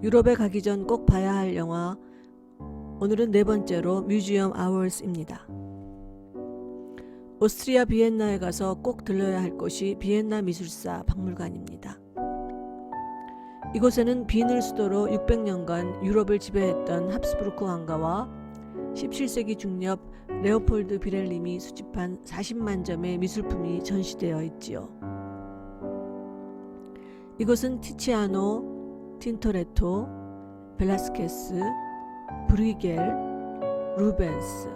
유럽에 가기 전 꼭 봐야 할 영화, 오늘은 네 번째로 뮤지엄 아워스입니다. 오스트리아 비엔나에 가서 꼭 들러야 할 곳이 비엔나 미술사 박물관입니다. 이곳에는 빈을 수도로 600년간 유럽을 지배했던 합스부르크 왕가와 17세기 중엽 레오폴드 비렐림이 수집한 40만 점의 미술품이 전시되어 있지요. 이곳은 티치아노, 틴토레토, 벨라스케스, 브리겔, 루벤스,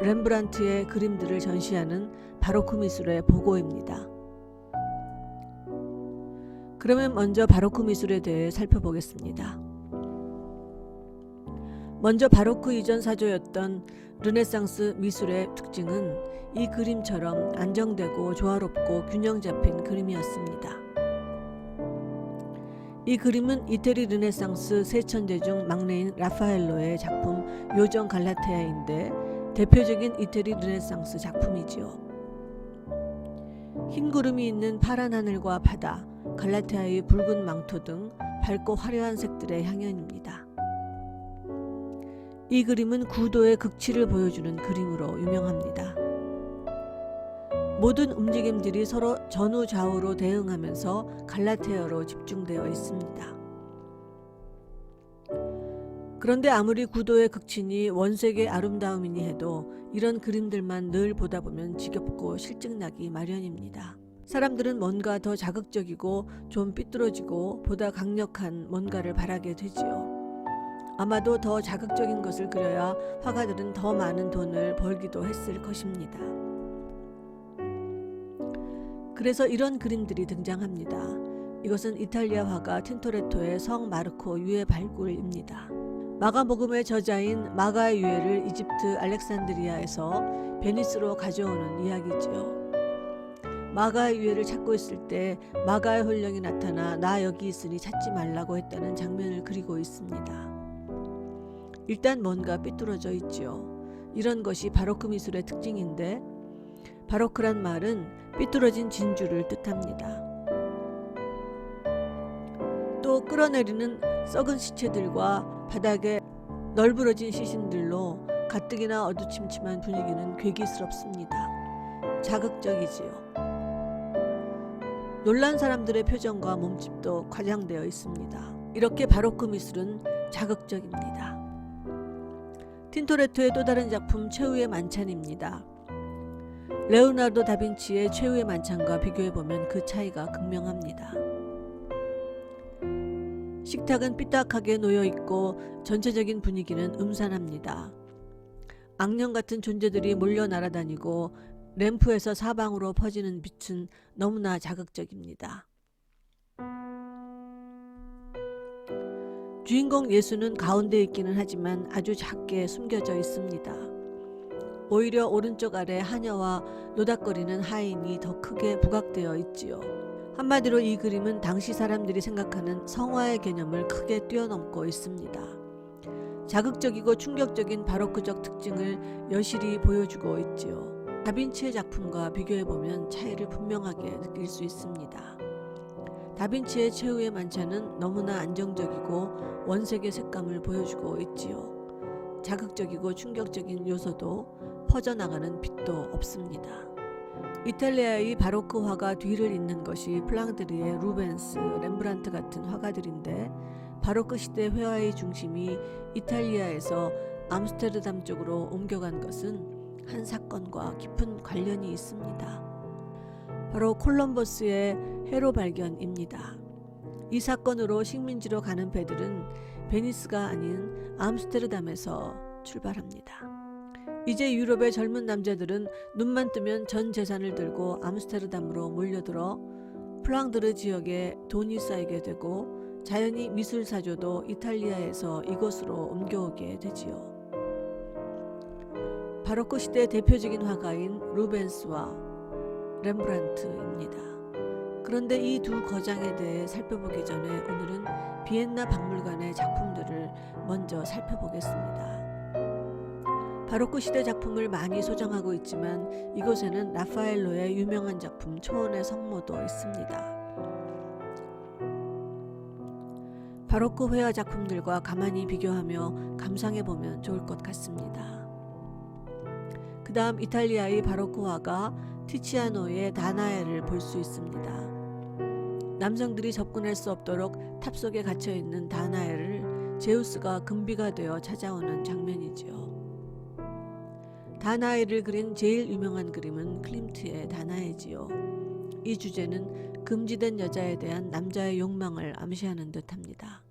렘브란트의 그림들을 전시하는 바로크 미술의 보고입니다. 그러면 먼저 바로크 미술에 대해 살펴보겠습니다. 먼저 바로크 이전 사조였던 르네상스 미술의 특징은 이 그림처럼 안정되고 조화롭고 균형 잡힌 그림이었습니다. 이 그림은 이태리 르네상스 세 천재 중 막내인 라파엘로의 작품 요정 갈라테아인데 대표적인 이태리 르네상스 작품이지요. 흰 구름이 있는 파란 하늘과 바다, 갈라테아의 붉은 망토 등 밝고 화려한 색들의 향연입니다. 이 그림은 구도의 극치를 보여주는 그림으로 유명합니다. 모든 움직임들이 서로 전후 좌우로 대응하면서 갈라테아로 집중되어 있습니다. 그런데 아무리 구도의 극치니 원색의 아름다움이니 해도 이런 그림들만 늘 보다 보면 지겹고 실증나기 마련입니다. 사람들은 뭔가 더 자극적이고 좀 삐뚤어지고 보다 강력한 뭔가를 바라게 되지요. 아마도 더 자극적인 것을 그려야 화가들은 더 많은 돈을 벌기도 했을 것입니다. 그래서 이런 그림들이 등장합니다. 이것은 이탈리아 화가 틴토레토의 성 마르코 유해 발굴입니다. 마가복음의 저자인 마가의 유해를 이집트 알렉산드리아에서 베니스로 가져오는 이야기지요. 마가의 유해를 찾고 있을 때 마가의 혼령이 나타나 나 여기 있으니 찾지 말라고 했다는 장면을 그리고 있습니다. 일단 뭔가 삐뚤어져 있지요. 이런 것이 바로크 미술의 특징인데 바로크란 말은 삐뚤어진 진주를 뜻합니다. 또 끌어내리는 썩은 시체들과 바닥에 널브러진 시신들로 가뜩이나 어두침침한 분위기는 괴기스럽습니다. 자극적이지요. 놀란 사람들의 표정과 몸집도 과장되어 있습니다. 이렇게 바로크 미술은 자극적입니다. 틴토레토의 또 다른 작품 최후의 만찬입니다. 레오나르도 다빈치의 최후의 만찬과 비교해보면 그 차이가 극명합니다. 식탁은 삐딱하게 놓여있고 전체적인 분위기는 음산합니다. 악령 같은 존재들이 몰려 날아다니고 램프에서 사방으로 퍼지는 빛은 너무나 자극적입니다. 주인공 예수는 가운데 있기는 하지만 아주 작게 숨겨져 있습니다. 오히려 오른쪽 아래 하녀와 노닥거리는 하인이 더 크게 부각되어 있지요. 한마디로 이 그림은 당시 사람들이 생각하는 성화의 개념을 크게 뛰어넘고 있습니다. 자극적이고 충격적인 바로크적 특징을 여실히 보여주고 있지요. 다빈치의 작품과 비교해보면 차이를 분명하게 느낄 수 있습니다. 다빈치의 최후의 만찬은 너무나 안정적이고 원색의 색감을 보여주고 있지요. 자극적이고 충격적인 요소도 퍼져나가는 빛도 없습니다. 이탈리아의 바로크 화가 뒤를 잇는 것이 플랑드르의 루벤스, 렘브란트 같은 화가들인데 바로크 시대 회화의 중심이 이탈리아에서 암스테르담 쪽으로 옮겨간 것은 한 사건과 깊은 관련이 있습니다. 바로 콜럼버스의 해로 발견입니다. 이 사건으로 식민지로 가는 배들은 베니스가 아닌 암스테르담에서 출발합니다. 이제 유럽의 젊은 남자들은 눈만 뜨면 전 재산을 들고 암스테르담으로 몰려들어 플랑드르 지역에 돈이 쌓이게 되고 자연히 미술사조도 이탈리아에서 이곳으로 옮겨오게 되지요. 바로크 시대 대표적인 화가인 루벤스와 렘브란트입니다. 그런데 이 두 거장에 대해 살펴보기 전에 오늘은 비엔나 박물관의 작품들을 먼저 살펴보겠습니다. 바로크 시대 작품을 많이 소장하고 있지만 이곳에는 라파엘로의 유명한 작품 초원의 성모도 있습니다. 바로크 회화 작품들과 가만히 비교하며 감상해보면 좋을 것 같습니다. 그 다음 이탈리아의 바로크 화가 티치아노의 다나에를 볼 수 있습니다. 남성들이 접근할 수 없도록 탑 속에 갇혀있는 다나에를 제우스가 금비가 되어 찾아오는 장면이지요. 다나에를 그린 제일 유명한 그림은 클림트의 다나에지요. 이 주제는 금지된 여자에 대한 남자의 욕망을 암시하는 듯합니다.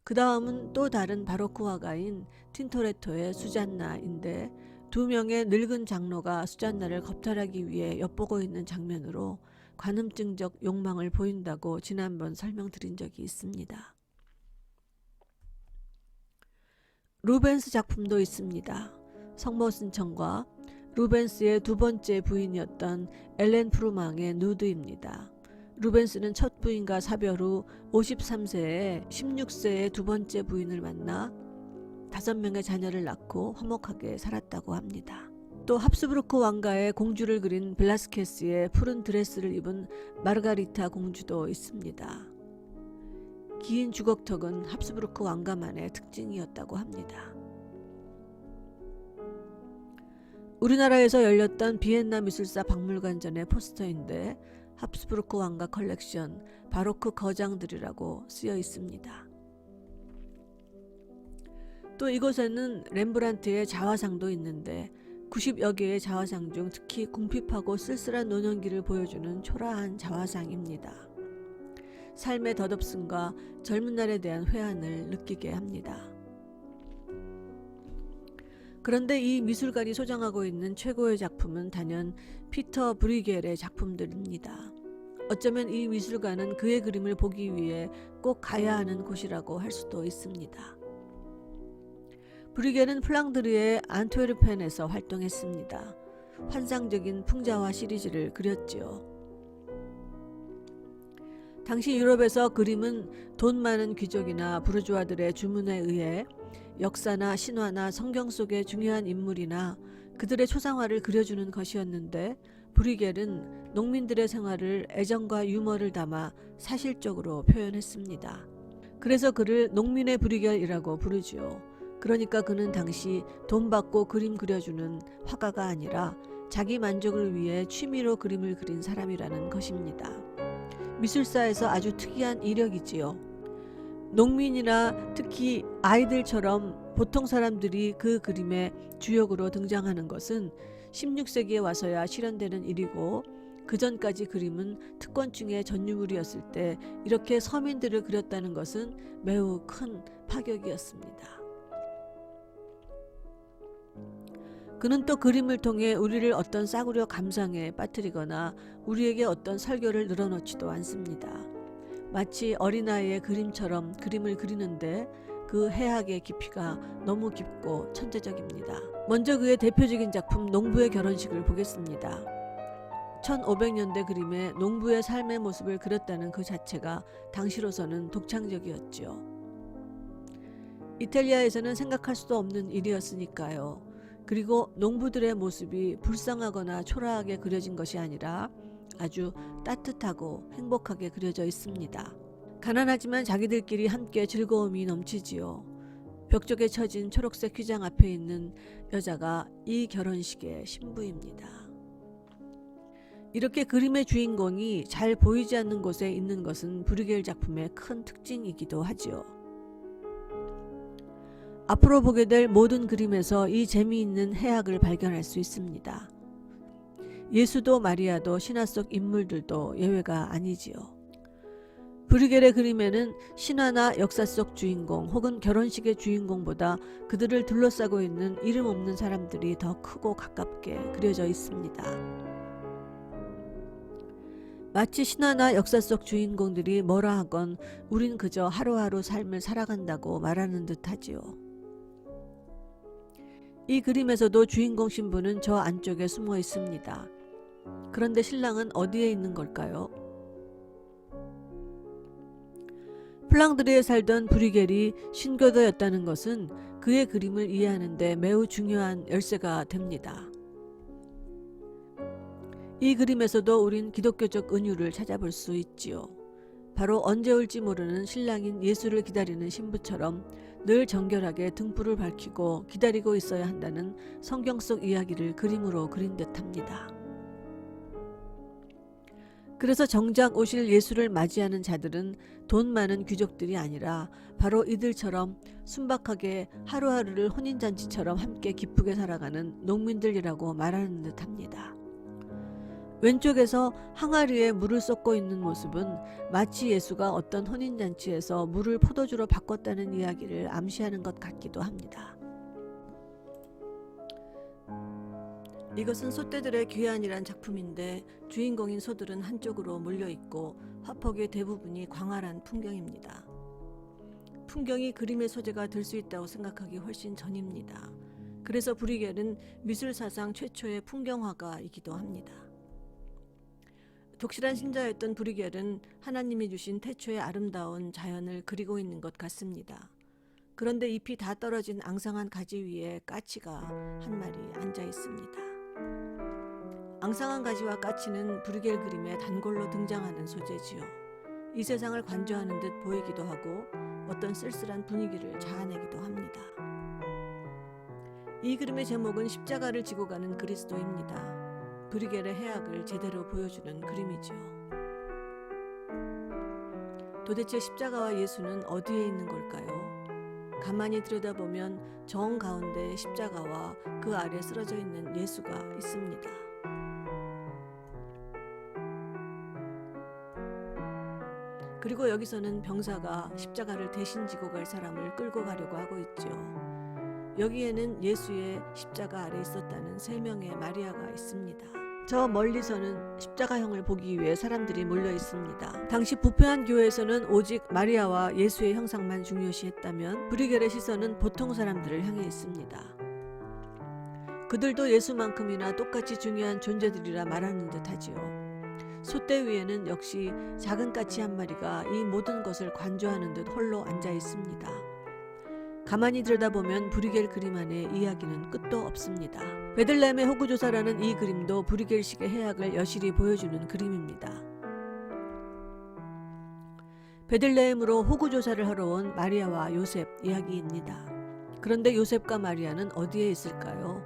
그 다음은 또 다른 바로크 화가인 틴토레토의 수잔나인데 두 명의 늙은 장로가 수잔나를 겁탈하기 위해 엿보고 있는 장면으로 관음증적 욕망을 보인다고 지난번 설명드린 적이 있습니다. 루벤스 작품도 있습니다. 성모순천과 루벤스의 두 번째 부인이었던 엘렌 프루망의 누드입니다. 루벤스는 첫 부인과 사별 후 53세에 16세의 두 번째 부인을 만나 5명의 자녀를 낳고 화목하게 살았다고 합니다. 또 합스부르크 왕가의 공주를 그린 벨라스케스의 푸른 드레스를 입은 마르가리타 공주도 있습니다. 긴 주걱턱은 합스부르크 왕가만의 특징이었다고 합니다. 우리나라에서 열렸던 비엔나 미술사 박물관전의 포스터인데 합스부르크 왕가 컬렉션 바로크 거장들이라고 쓰여 있습니다. 또 이곳에는 렘브란트의 자화상도 있는데 90여 개의 자화상 중 특히 궁핍하고 쓸쓸한 노년기를 보여주는 초라한 자화상입니다. 삶의 덧없음과 젊은 날에 대한 회한을 느끼게 합니다. 그런데 이 미술관이 소장하고 있는 최고의 작품은 단연 피터 브리겔의 작품들입니다. 어쩌면 이 미술관은 그의 그림을 보기 위해 꼭 가야 하는 곳이라고 할 수도 있습니다. 브리겔은 플랑드르의 안트웨르펜에서 활동했습니다. 환상적인 풍자화 시리즈를 그렸지요. 당시 유럽에서 그림은 돈 많은 귀족이나 부르주아들의 주문에 의해 역사나 신화나 성경 속의 중요한 인물이나 그들의 초상화를 그려주는 것이었는데 브리겔은 농민들의 생활을 애정과 유머를 담아 사실적으로 표현했습니다. 그래서 그를 농민의 브리겔이라고 부르지요. 그러니까 그는 당시 돈 받고 그림 그려주는 화가가 아니라 자기 만족을 위해 취미로 그림을 그린 사람이라는 것입니다. 미술사에서 아주 특이한 이력이지요. 농민이나 특히 아이들처럼 보통 사람들이 그 그림의 주역으로 등장하는 것은 16세기에 와서야 실현되는 일이고 그 전까지 그림은 특권층의 전유물이었을 때 이렇게 서민들을 그렸다는 것은 매우 큰 파격이었습니다. 그는 또 그림을 통해 우리를 어떤 싸구려 감상에 빠뜨리거나 우리에게 어떤 설교를 늘어놓지도 않습니다. 마치 어린아이의 그림처럼 그림을 그리는데 그 해학의 깊이가 너무 깊고 천재적입니다. 먼저 그의 대표적인 작품 농부의 결혼식을 보겠습니다. 1500년대 그림에 농부의 삶의 모습을 그렸다는 그 자체가 당시로서는 독창적이었죠. 이탈리아에서는 생각할 수도 없는 일이었으니까요. 그리고 농부들의 모습이 불쌍하거나 초라하게 그려진 것이 아니라 아주 따뜻하고 행복하게 그려져 있습니다. 가난하지만 자기들끼리 함께 즐거움이 넘치지요. 벽 쪽에 쳐진 초록색 휘장 앞에 있는 여자가 이 결혼식의 신부입니다. 이렇게 그림의 주인공이 잘 보이지 않는 곳에 있는 것은 브리겔 작품의 큰 특징이기도 하지요. 앞으로 보게 될 모든 그림에서 이 재미있는 해학을 발견할 수 있습니다. 예수도 마리아도 신화 속 인물들도 예외가 아니지요. 브리겔의 그림에는 신화나 역사 속 주인공 혹은 결혼식의 주인공보다 그들을 둘러싸고 있는 이름 없는 사람들이 더 크고 가깝게 그려져 있습니다. 마치 신화나 역사 속 주인공들이 뭐라 하건 우린 그저 하루하루 삶을 살아간다고 말하는 듯하지요. 이 그림에서도 주인공 신부는 저 안쪽에 숨어 있습니다. 그런데 신랑은 어디에 있는 걸까요? 플랑드르에 살던 브리겔이 신교도였다는 것은 그의 그림을 이해하는 데 매우 중요한 열쇠가 됩니다. 이 그림에서도 우린 기독교적 은유를 찾아볼 수 있지요. 바로 언제 올지 모르는 신랑인 예수를 기다리는 신부처럼 늘 정결하게 등불을 밝히고 기다리고 있어야 한다는 성경 속 이야기를 그림으로 그린 듯합니다. 그래서 정작 오실 예수를 맞이하는 자들은 돈 많은 귀족들이 아니라 바로 이들처럼 순박하게 하루하루를 혼인잔치처럼 함께 기쁘게 살아가는 농민들이라고 말하는 듯합니다. 왼쪽에서 항아리에 물을 쏟고 있는 모습은 마치 예수가 어떤 혼인잔치에서 물을 포도주로 바꿨다는 이야기를 암시하는 것 같기도 합니다. 이것은 소떼들의 귀환이란 작품인데 주인공인 소들은 한쪽으로 몰려있고 화폭의 대부분이 광활한 풍경입니다. 풍경이 그림의 소재가 될 수 있다고 생각하기 훨씬 전입니다. 그래서 브리겔은 미술사상 최초의 풍경화가이기도 합니다. 독실한 신자였던 브리겔은 하나님이 주신 태초의 아름다운 자연을 그리고 있는 것 같습니다. 그런데 잎이 다 떨어진 앙상한 가지 위에 까치가 한 마리 앉아 있습니다. 앙상한 가지와 까치는 브리겔 그림에 단골로 등장하는 소재지요. 이 세상을 관조하는 듯 보이기도 하고 어떤 쓸쓸한 분위기를 자아내기도 합니다. 이 그림의 제목은 십자가를 지고 가는 그리스도입니다. 브리겔의 해악을 제대로 보여주는 그림이죠. 도대체 십자가와 예수는 어디에 있는 걸까요? 가만히 들여다보면 정 가운데 십자가와 그 아래 쓰러져 있는 예수가 있습니다. 그리고 여기서는 병사가 십자가를 대신 지고 갈 사람을 끌고 가려고 하고 있죠. 여기에는 예수의 십자가 아래 있었다는 3명의 마리아가 있습니다. 저 멀리서는 십자가형을 보기 위해 사람들이 몰려 있습니다. 당시 부패한 교회에서는 오직 마리아와 예수의 형상만 중요시했다면 브리겔의 시선은 보통 사람들을 향해 있습니다. 그들도 예수만큼이나 똑같이 중요한 존재들이라 말하는 듯하지요. 솥대 위에는 역시 작은 까치 한 마리가 이 모든 것을 관조하는 듯 홀로 앉아 있습니다. 가만히 들여다보면 브리겔 그림 안에 이야기는 끝도 없습니다. 베들레헴의 호구조사라는 이 그림도 브리겔식의 해악을 여실히 보여주는 그림입니다. 베들레헴으로 호구조사를 하러 온 마리아와 요셉 이야기입니다. 그런데 요셉과 마리아는 어디에 있을까요?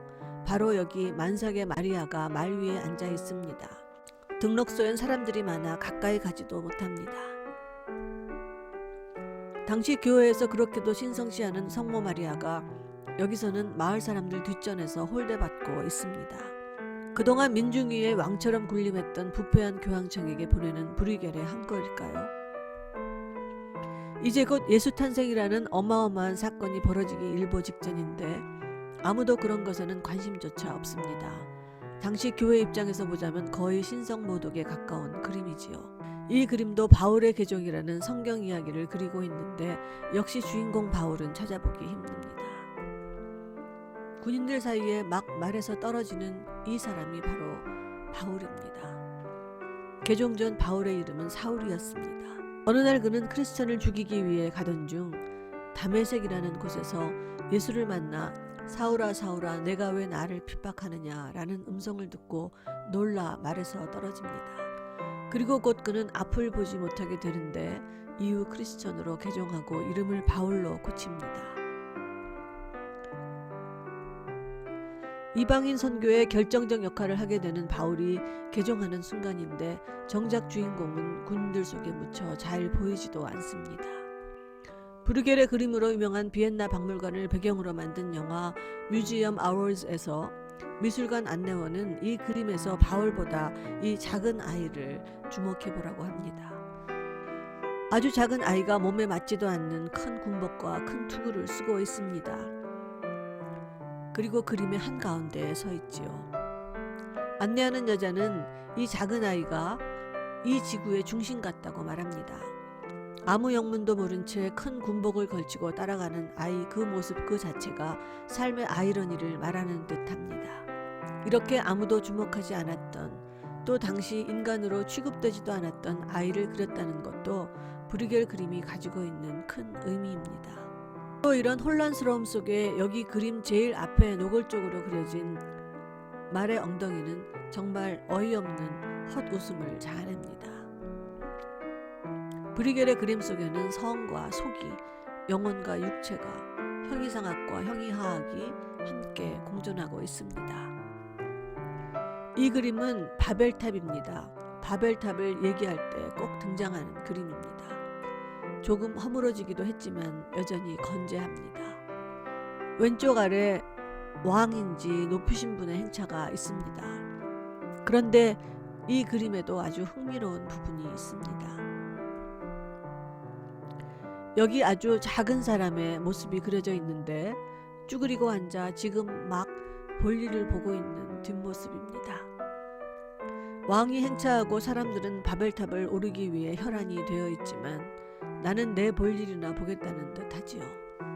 바로 여기 만삭의 마리아가 말 위에 앉아 있습니다. 등록소엔 사람들이 많아 가까이 가지도 못합니다. 당시 교회에서 그렇게도 신성시하는 성모 마리아가 여기서는 마을 사람들 뒷전에서 홀대받고 있습니다. 그동안 민중위의 왕처럼 군림했던 부패한 교황청에게 보내는 브리겔의 한거일까요? 이제 곧 예수 탄생이라는 어마어마한 사건이 벌어지기 일보 직전인데 아무도 그런 것에는 관심조차 없습니다. 당시 교회 입장에서 보자면 거의 신성모독에 가까운 그림이지요. 이 그림도 바울의 개종이라는 성경 이야기를 그리고 있는데 역시 주인공 바울은 찾아보기 힘듭니다. 군인들 사이에 막 말에서 떨어지는 이 사람이 바로 바울입니다. 개종 전 바울의 이름은 사울이었습니다. 어느 날 그는 크리스천을 죽이기 위해 가던 중 다메섹이라는 곳에서 예수를 만나 사울아 사울아 내가 왜 나를 핍박하느냐 라는 음성을 듣고 놀라 말에서 떨어집니다. 그리고 곧 그는 앞을 보지 못하게 되는데 이후 크리스천으로 개종하고 이름을 바울로 고칩니다. 이방인 선교에 결정적 역할을 하게 되는 바울이 개종하는 순간인데 정작 주인공은 군인들 속에 묻혀 잘 보이지도 않습니다. 브르겔의 그림으로 유명한 비엔나 박물관을 배경으로 만든 영화 뮤지엄 아워즈에서 미술관 안내원은 이 그림에서 바울보다 이 작은 아이를 주목해보라고 합니다. 아주 작은 아이가 몸에 맞지도 않는 큰 군복과 큰 투구를 쓰고 있습니다. 그리고 그림의 한가운데에 서 있지요. 안내하는 여자는 이 작은 아이가 이 지구의 중심 같다고 말합니다. 아무 영문도 모른 채 큰 군복을 걸치고 따라가는 아이 그 모습 그 자체가 삶의 아이러니를 말하는 듯합니다. 이렇게 아무도 주목하지 않았던 또 당시 인간으로 취급되지도 않았던 아이를 그렸다는 것도 브리겔 그림이 가지고 있는 큰 의미입니다. 또 이런 혼란스러움 속에 여기 그림 제일 앞에 노골적으로 그려진 말의 엉덩이는 정말 어이없는 헛웃음을 자아냅니다. 브리겔의 그림 속에는 성과 속이, 영혼과 육체가, 형이상학과 형이하학이 함께 공존하고 있습니다. 이 그림은 바벨탑입니다. 바벨탑을 얘기할 때 꼭 등장하는 그림입니다. 조금 허물어지기도 했지만 여전히 건재합니다. 왼쪽 아래 왕인지 높으신 분의 행차가 있습니다. 그런데 이 그림에도 아주 흥미로운 부분이 있습니다. 여기 아주 작은 사람의 모습이 그려져 있는데 쭈그리고 앉아 지금 막 볼일을 보고 있는 뒷모습입니다. 왕이 행차하고 사람들은 바벨탑을 오르기 위해 혈안이 되어 있지만 나는 내 볼일이나 보겠다는 듯 하지요.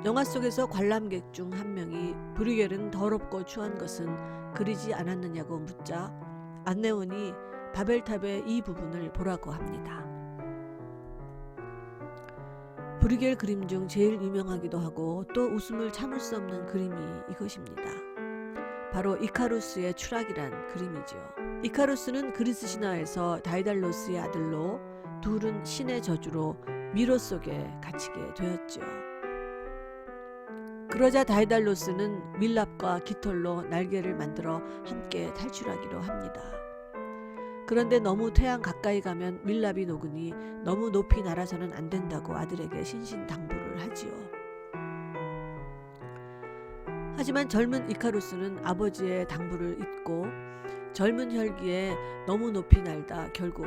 영화 속에서 관람객 중 한 명이 브리겔은 더럽고 추한 것은 그리지 않았느냐고 묻자 안내원이 바벨탑의 이 부분을 보라고 합니다. 브리겔 그림 중 제일 유명하기도 하고 또 웃음을 참을 수 없는 그림이 이것입니다. 바로 이카루스의 추락이란 그림이지요. 이카루스는 그리스 신화에서 다이달로스의 아들로 둘은 신의 저주로 미로 속에 갇히게 되었지요. 그러자 다이달로스는 밀랍과 깃털로 날개를 만들어 함께 탈출하기로 합니다. 그런데 너무 태양 가까이 가면 밀랍이 녹으니 너무 높이 날아서는 안 된다고 아들에게 신신당부를 하지요. 하지만 젊은 이카루스는 아버지의 당부를 잊고 젊은 혈기에 너무 높이 날다 결국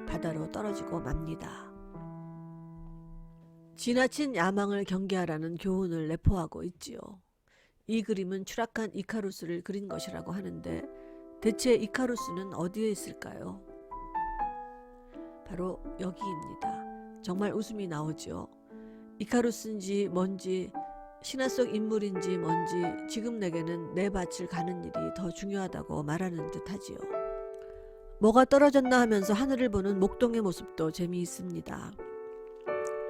바다로 떨어지고 맙니다. 지나친 야망을 경계하라는 교훈을 내포하고 있지요. 이 그림은 추락한 이카루스를 그린 것이라고 하는데 대체 이카루스는 어디에 있을까요? 바로 여기입니다. 정말 웃음이 나오지요. 이카루스인지 뭔지 신화 속 인물인지 뭔지 지금 내게는 내 밭을 가는 일이 더 중요하다고 말하는 듯하지요. 뭐가 떨어졌나 하면서 하늘을 보는 목동의 모습도 재미있습니다.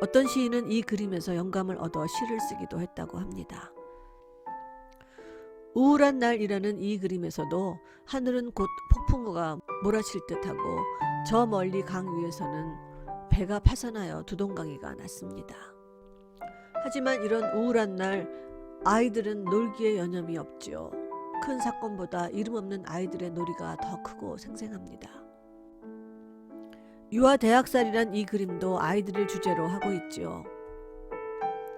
어떤 시인은 이 그림에서 영감을 얻어 시를 쓰기도 했다고 합니다. 우울한 날이라는 이 그림에서도 하늘은 곧 폭풍우가 몰아칠 듯하고 저 멀리 강 위에서는 배가 파산하여 두동강이가 났습니다. 하지만 이런 우울한 날 아이들은 놀기에 여념이 없지요. 큰 사건보다 이름 없는 아이들의 놀이가 더 크고 생생합니다. 유아 대학살이란 이 그림도 아이들을 주제로 하고 있지요.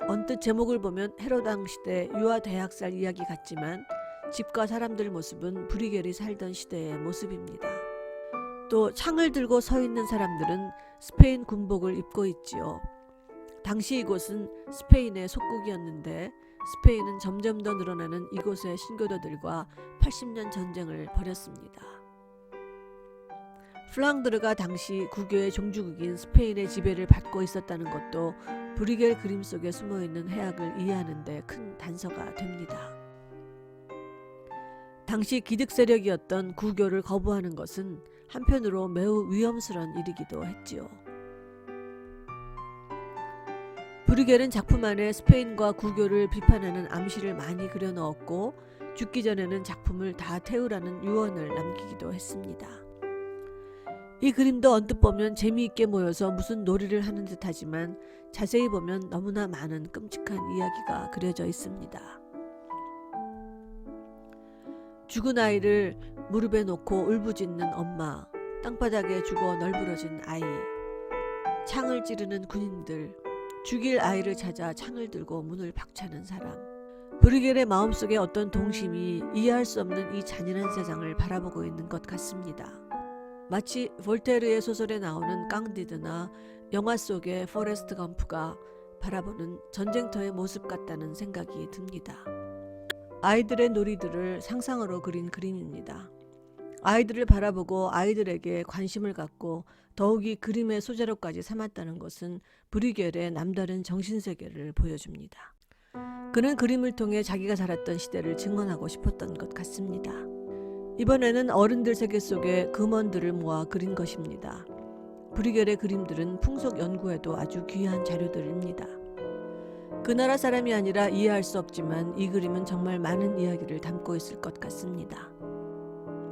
언뜻 제목을 보면 헤로당 시대 유아 대학살 이야기 같지만 집과 사람들 모습은 브리겔이 살던 시대의 모습입니다. 또 창을 들고 서 있는 사람들은 스페인 군복을 입고 있지요. 당시 이곳은 스페인의 속국이었는데 스페인은 점점 더 늘어나는 이곳의 신교도들과 80년 전쟁을 벌였습니다. 플랑드르가 당시 구교의 종주국인 스페인의 지배를 받고 있었다는 것도 브리겔 그림 속에 숨어있는 해악을 이해하는 데 큰 단서가 됩니다. 당시 기득 세력이었던 구교를 거부하는 것은 한편으로 매우 위험스러운 일이기도 했지요. 브리겔은 작품 안에 스페인과 구교를 비판하는 암시를 많이 그려넣었고 죽기 전에는 작품을 다 태우라는 유언을 남기기도 했습니다. 이 그림도 언뜻 보면 재미있게 모여서 무슨 놀이를 하는 듯하지만 자세히 보면 너무나 많은 끔찍한 이야기가 그려져 있습니다. 죽은 아이를 무릎에 놓고 울부짖는 엄마, 땅바닥에 죽어 널브러진 아이, 창을 찌르는 군인들, 죽일 아이를 찾아 창을 들고 문을 박차는 사람. 브리겔의 마음속에 어떤 동심이 이해할 수 없는 이 잔인한 세상을 바라보고 있는 것 같습니다. 마치 볼테르의 소설에 나오는 깡디드나 영화 속의 포레스트 검프가 바라보는 전쟁터의 모습 같다는 생각이 듭니다. 아이들의 놀이들을 상상으로 그린 그림입니다. 아이들을 바라보고 아이들에게 관심을 갖고 더욱이 그림의 소재로까지 삼았다는 것은 브리겔의 남다른 정신세계를 보여줍니다. 그는 그림을 통해 자기가 살았던 시대를 증언하고 싶었던 것 같습니다. 이번에는 어른들 세계 속의 금원들을 모아 그린 것입니다. 브리겔의 그림들은 풍속 연구에도 아주 귀한 자료들입니다. 그 나라 사람이 아니라 이해할 수 없지만 이 그림은 정말 많은 이야기를 담고 있을 것 같습니다.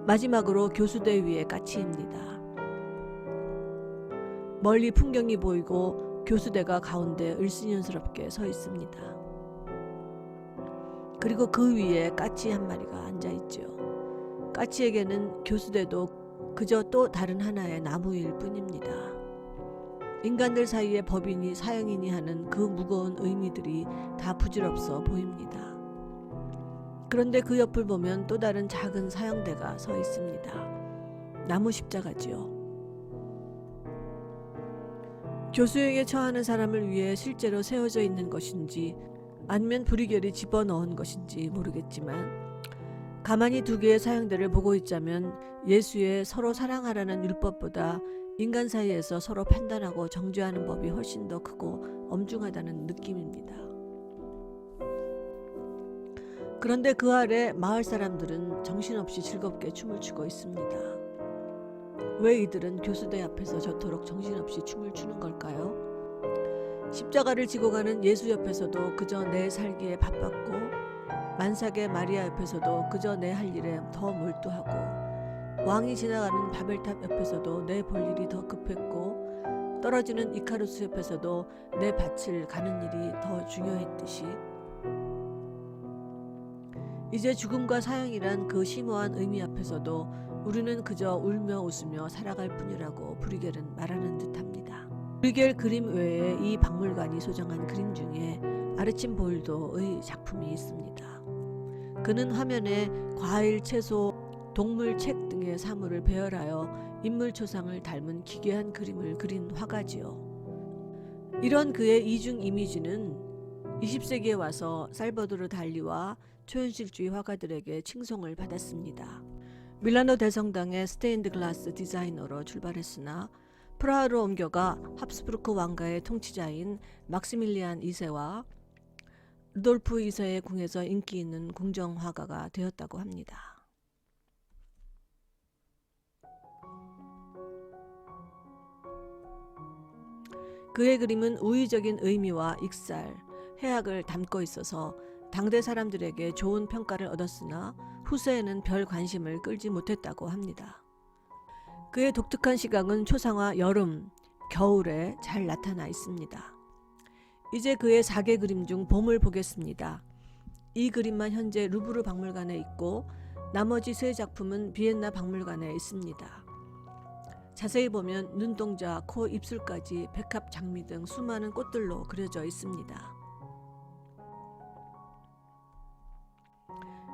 마지막으로 교수대 위의 까치입니다. 멀리 풍경이 보이고 교수대가 가운데 을씨년스럽게 서 있습니다. 그리고 그 위에 까치 한 마리가 앉아 있지요. 까치에게는 교수대도 그저 또 다른 하나의 나무일 뿐입니다. 인간들 사이에 법인이 사형이니 하는 그 무거운 의미들이 다 부질없어 보입니다. 그런데 그 옆을 보면 또 다른 작은 사형대가 서 있습니다. 나무 십자가지요. 교수에게 처하는 사람을 위해 실제로 세워져 있는 것인지 아니면 브리겔이 집어넣은 것인지 모르겠지만 가만히 두 개의 사형대를 보고 있자면 예수의 서로 사랑하라는 율법보다 인간 사이에서 서로 판단하고 정죄하는 법이 훨씬 더 크고 엄중하다는 느낌입니다. 그런데 그 아래 마을 사람들은 정신없이 즐겁게 춤을 추고 있습니다. 왜 이들은 교수대 앞에서 저토록 정신없이 춤을 추는 걸까요? 십자가를 지고 가는 예수 옆에서도 그저 내 살기에 바빴고 만삭의 마리아 옆에서도 그저 내 할 일에 더 몰두하고 왕이 지나가는 바벨탑 옆에서도 내 볼 일이 더 급했고 떨어지는 이카루스 옆에서도 내 밭을 가는 일이 더 중요했듯이 이제 죽음과 사형이란 그 심오한 의미 앞에서도 우리는 그저 울며 웃으며 살아갈 뿐이라고 브리겔은 말하는 듯합니다. 브리겔 그림 외에 이 박물관이 소장한 그림 중에 아르침볼도의 작품이 있습니다. 그는 화면에 과일, 채소, 동물, 책 등의 사물을 배열하여 인물 초상을 닮은 기괴한 그림을 그린 화가지요. 이런 그의 이중 이미지는 20세기에 와서 살버도르 달리와 초현실주의 화가들에게 칭송을 받았습니다. 밀라노 대성당의 스테인드 글라스 디자이너로 출발했으나 프라하로 옮겨가 합스부르크 왕가의 통치자인 막시밀리안 2세와 루돌프 2세의 궁에서 인기 있는 궁정 화가가 되었다고 합니다. 그의 그림은 우의적인 의미와 익살, 해학을 담고 있어서 당대 사람들에게 좋은 평가를 얻었으나 후세에는 별 관심을 끌지 못했다고 합니다. 그의 독특한 시각은 초상화 여름, 겨울에 잘 나타나 있습니다. 이제 그의 4개 그림 중 봄을 보겠습니다. 이 그림만 현재 루브르 박물관에 있고 나머지 3작품은 비엔나 박물관에 있습니다. 자세히 보면 눈동자, 코, 입술까지 백합, 장미 등 수많은 꽃들로 그려져 있습니다.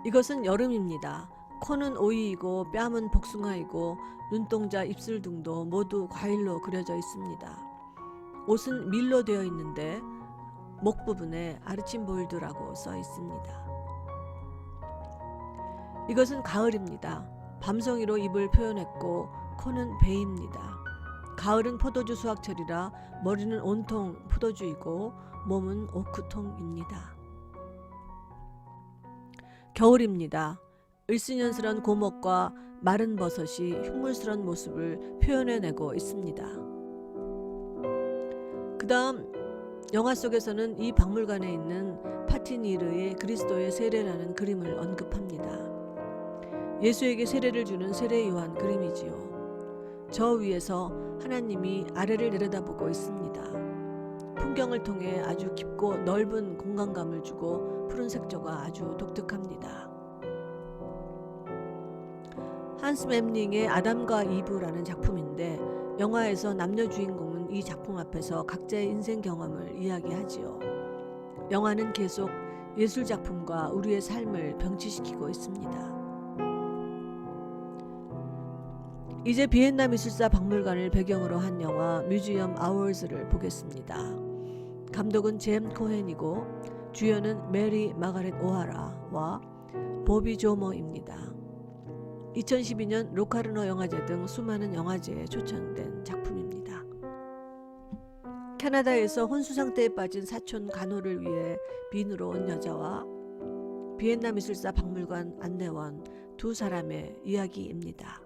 이것은 여름입니다. 코는 오이이고 뺨은 복숭아이고 눈동자, 입술 등도 모두 과일로 그려져 있습니다. 옷은 밀로 되어 있는데 목 부분에 아르침볼드라고 써 있습니다. 이것은 가을입니다. 밤송이로 입을 표현했고 코는 배입니다. 가을은 포도주 수확철이라 머리는 온통 포도주이고 몸은 오크통입니다. 겨울입니다. 을씨년스런 고목과 마른 버섯이 흉물스런 모습을 표현해내고 있습니다. 그 다음 영화 속에서는 이 박물관에 있는 파티니르의 그리스도의 세례라는 그림을 언급합니다. 예수에게 세례를 주는 세례 요한 그림이지요. 저 위에서 하나님이 아래를 내려다보고 있습니다. 풍경을 통해 아주 깊고 넓은 공간감을 주고 푸른 색조가 아주 독특합니다. 한스 멤링의 아담과 이브라는 작품인데 영화에서 남녀 주인공은 이 작품 앞에서 각자의 인생 경험을 이야기하지요. 영화는 계속 예술 작품과 우리의 삶을 병치시키고 있습니다. 이제 비엔나 미술사 박물관을 배경으로 한 영화 뮤지엄 아워즈를 보겠습니다. 감독은 잼 코헨이고 주연은 메리 마가렛 오하라와 보비 조머입니다. 2012년 로카르노 영화제 등 수많은 영화제에 초청된 작품입니다. 캐나다에서 혼수 상태에 빠진 사촌 간호를 위해 빈으로 온 여자와 비엔나 미술사 박물관 안내원 두 사람의 이야기입니다.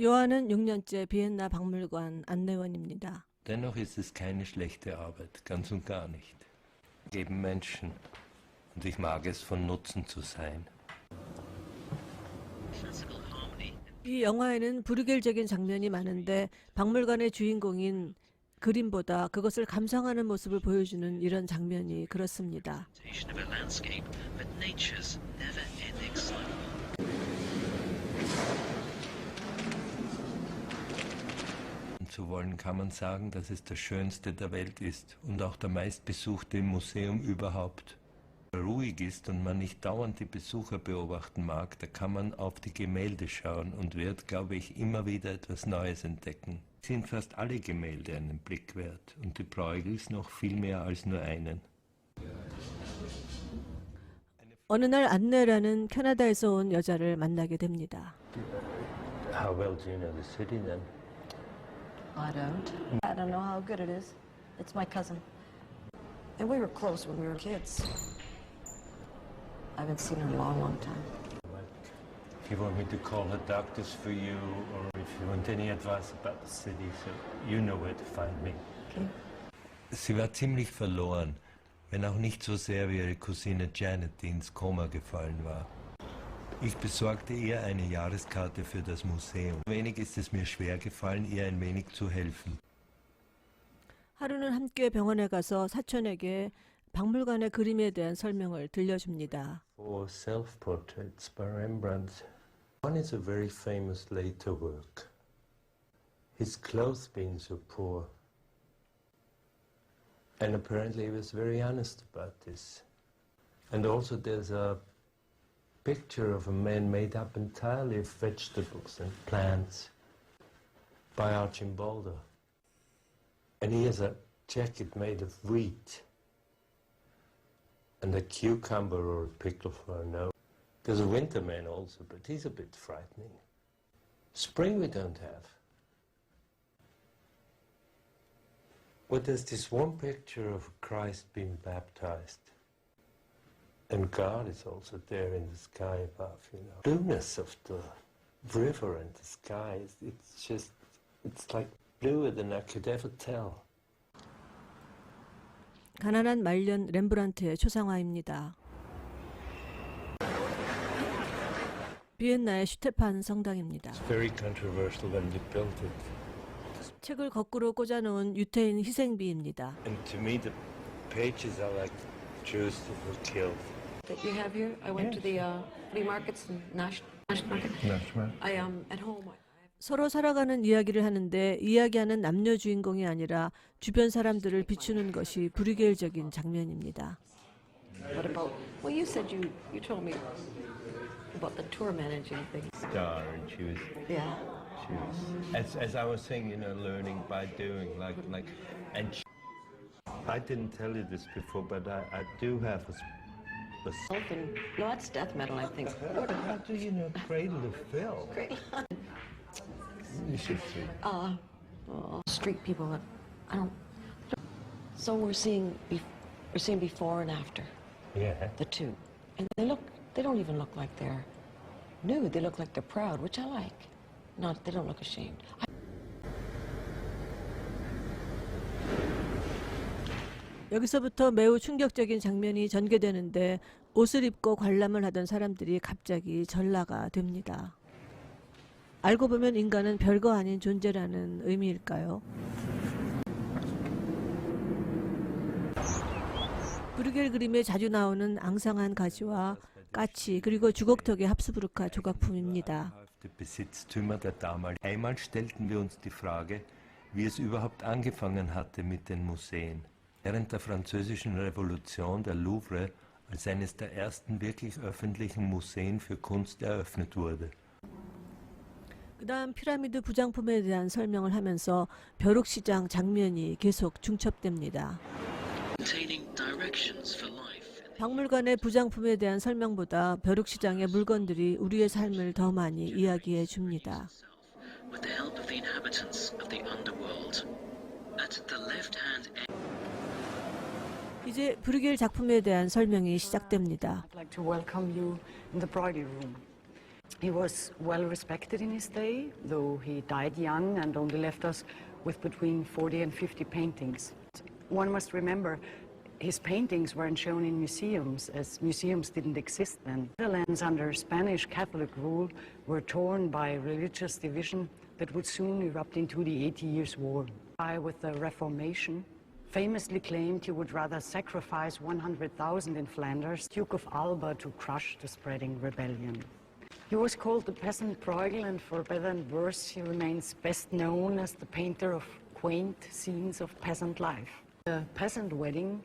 요한은 6년째 비엔나 박물관 안내원입니다. Dennoch ist es keine schlechte Arbeit, ganz und gar nicht. Geben Menschen. Und ich mag es, von Nutzen zu sein. 이 영화에는 브루겔적인 장면이 많은데 박물관의 주인공인 그림보다 그것을 감상하는 모습을 보여주는 이런 장면이 그렇습니다. Zu wollen kann man sagen, dass es das Schönste der Welt ist und auch der meistbesuchte Museum überhaupt. Wenn es ruhig ist und man nicht dauernd die Besucher beobachten mag, da kann man auf die Gemälde schauen und wird, glaube ich, immer wieder etwas Neues entdecken. Sind fast alle Gemälde einen Blick wert und die Bruegels noch viel mehr als nur einen. 어느 날 안네라는 캐나다에서 온 여자를 만나게 됩니다. How well do you know the city then? I don't know how good it is. It's my cousin. And we were close when we were kids. I haven't seen her in a long, long time. If you want me to call her doctors for you, or if you want any advice about the city, so you know where to find me. Okay. Sie war ziemlich verloren, wenn auch nicht so sehr wie ihre Cousine Janet, die ins Koma gefallen war. Ich besorgte ihr eine Jahreskarte für das Museum. Wenig ist es mir schwer gefallen, ihr ein wenig zu helfen. 하루는 함께 병원에 가서 사촌에게 박물관의 그림에 대한 설명을 들려줍니다. Four self-portraits by Rembrandt. One is a very famous later work. His clothes being so poor. And apparently he was very honest about this. And also there's a picture of a man made up entirely of vegetables and plants by Archimboldo. And he has a jacket made of wheat and a cucumber or a pickle for a nose. There's a winter man also, but he's a bit frightening. Spring we don't have. Well, there's this one picture of Christ being baptized. And God is also there in the sky above, you know. Blueness of the river and the sky, it's like bluer than I could ever tell. 가난한 말년 렘브란트의 초상화입니다. 비엔나의 슈테판 성당입니다. It's very controversial when they built it. 책을 거꾸로 꽂아놓은 유태인 희생비입니다. And to me the pages are like Jews that were killed. That you have here. I went to the flea markets and national market. I am at home. 서로 살아가는 이야기를 하는데 이야기하는 남녀 주인공이 아니라 주변 사람들을 비추는 것이 브루겔적인 장면입니다. What about? Well, you said you told me about the tour managing thing. Star, and she was, Yeah. as I was saying, you know, learning by doing, and I didn't tell you this before, but I do have a Something. No, that's death metal, I think. How do you know Cradle of Filth? You should see. Street people that I don't. So we're seeing before and after. Yeah. The two, and they don't even look like they're nude. They look like they're proud, which I like. They don't look ashamed. 여기서부터 매우 충격적인 장면이 전개되는데 옷을 입고 관람을 하던 사람들이 갑자기 전라가 됩니다. 알고 보면 인간은 별거 아닌 존재라는 의미일까요? 브루겔 그림에 자주 나오는 앙상한 가지와 까치 그리고 주걱턱의 합스부르카 조각품입니다. Besitztümer der damaligen. Einmal stellten wir uns die Frage, wie es überhaupt angefangen hatte mit den Museen. Während der Französischen Revolution der Louvre als eines der ersten wirklich öffentlichen Museen für Kunst eröffnet wurde. 그다음 피라미드 부장품에 대한 설명을 하면서 벼룩시장 장면이 계속 중첩됩니다. 박물관의 부장품에 대한 설명보다 벼룩시장의 물건들이 우리의 삶을 더 많이 이야기해 줍니다. 이제 브루겔 작품에 대한 설명이 시작됩니다. I'd like to welcome you in the Bridal Room. He was well respected in his day, though he died young and only left us with between 40 and 50 paintings. One must remember his paintings weren't shown in museums, as museums didn't exist then. The Netherlands under Spanish Catholic rule were torn by religious division that would soon erupt into the 80 Years' War. With the Reformation, famously claimed he would rather sacrifice 100,000 in Flanders, Duke of Alba, to crush the spreading rebellion. He was called the peasant Bruegel, and for better and worse, he remains best known as the painter of quaint scenes of peasant life. The peasant wedding,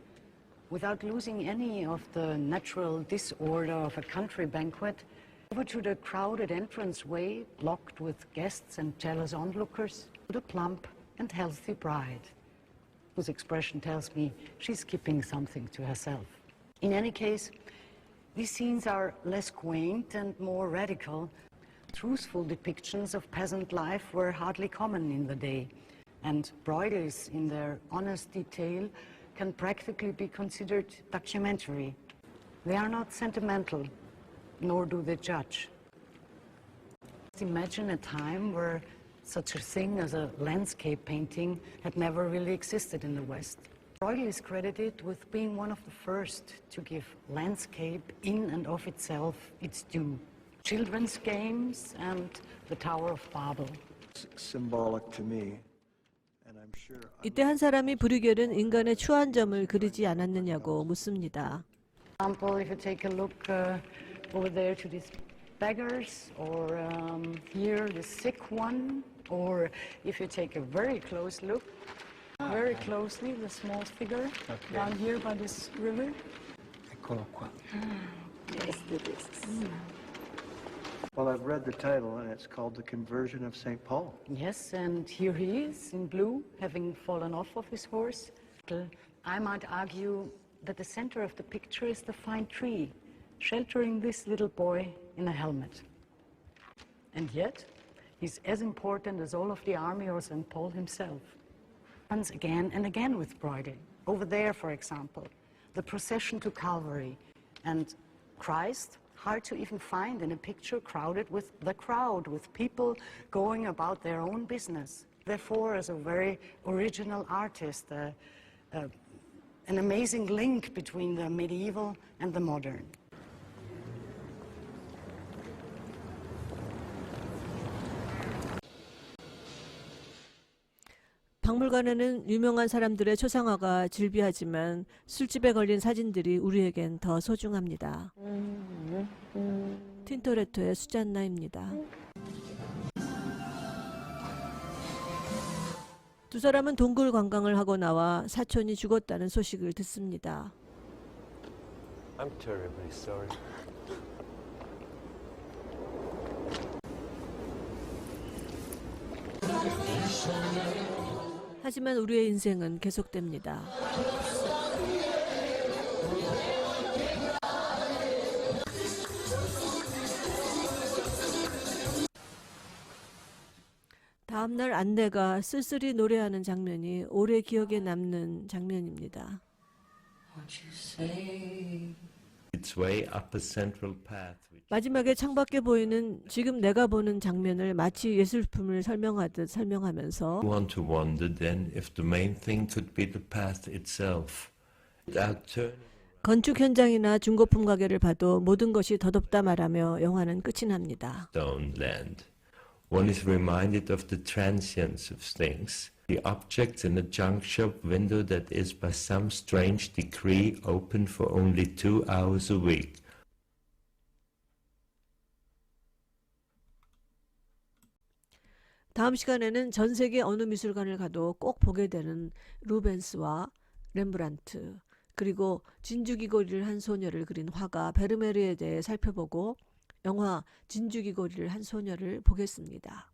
without losing any of the natural disorder of a country banquet, over to the crowded entranceway, blocked with guests and jealous onlookers, the plump and healthy bride, whose expression tells me she's keeping something to herself. In any case, these scenes are less quaint and more radical. Truthful depictions of peasant life were hardly common in the day, and Bruegels, in their honest detail, can practically be considered documentary. They are not sentimental, nor do they judge. Imagine a time where such a thing as a landscape painting had never really existed in the West. Bruegel is credited with being one of the first to give landscape in and of itself its due. Children's games and the Tower of Babel. Symbolic to me. And I'm sure 이때 한 사람이 브리겔은 인간의 추한 점을 그리지 않았느냐고 묻습니다. For example, if you take a look over there to these beggars, or here the sick one, or if you take a very close look, very closely, the small figure down here by this river. Eccolo qua. Yes, it is. Well, I've read the title, and it's called The Conversion of St. Paul. Yes, and here he is in blue, having fallen off of his horse. I might argue that the center of the picture is the fine tree, sheltering this little boy in a helmet. And yet, he's as important as all of the army or St. Paul himself. Once again and again with Bruegel. Over there, for example, the procession to Calvary, and Christ, hard to even find in a picture crowded with the crowd, with people going about their own business. Therefore, as a very original artist, an amazing link between the medieval and the modern. 박물관에는 유명한 사람들의 초상화가 즐비하지만 술집에 걸린 사진들이 우리에겐 더 소중합니다. 틴토레토의 수잔나입니다. 두 사람은 동굴 관광을 하고 나와 사촌이 죽었다는 소식을 듣습니다. I'm terribly sorry. 하지만 우리의 인생은 계속됩니다. 다음날 안내가 쓸쓸히 노래하는 장면이 오래 기억에 남는 장면입니다. Its way up a central path. 마지막에 창밖에 보이는 지금 내가 보는 장면을 마치 예술품을 설명하듯 설명하면서 Want to wonder then if the main thing could be the path itself. Without turning 건축 현장이나 중고품 가게를 봐도 모든 것이 더덥다 말하며 영화는 끝이 납니다. stone land. One is reminded of the transience of things, the objects in a junk shop window that is by some strange decree open for only 2 hours a week. 다음 시간에는 전 세계 어느 미술관을 가도 꼭 보게 되는 루벤스와 렘브란트, 그리고 진주귀걸이를 한 소녀를 그린 화가 베르메르에 대해 살펴보고 영화 진주귀걸이를 한 소녀를 보겠습니다.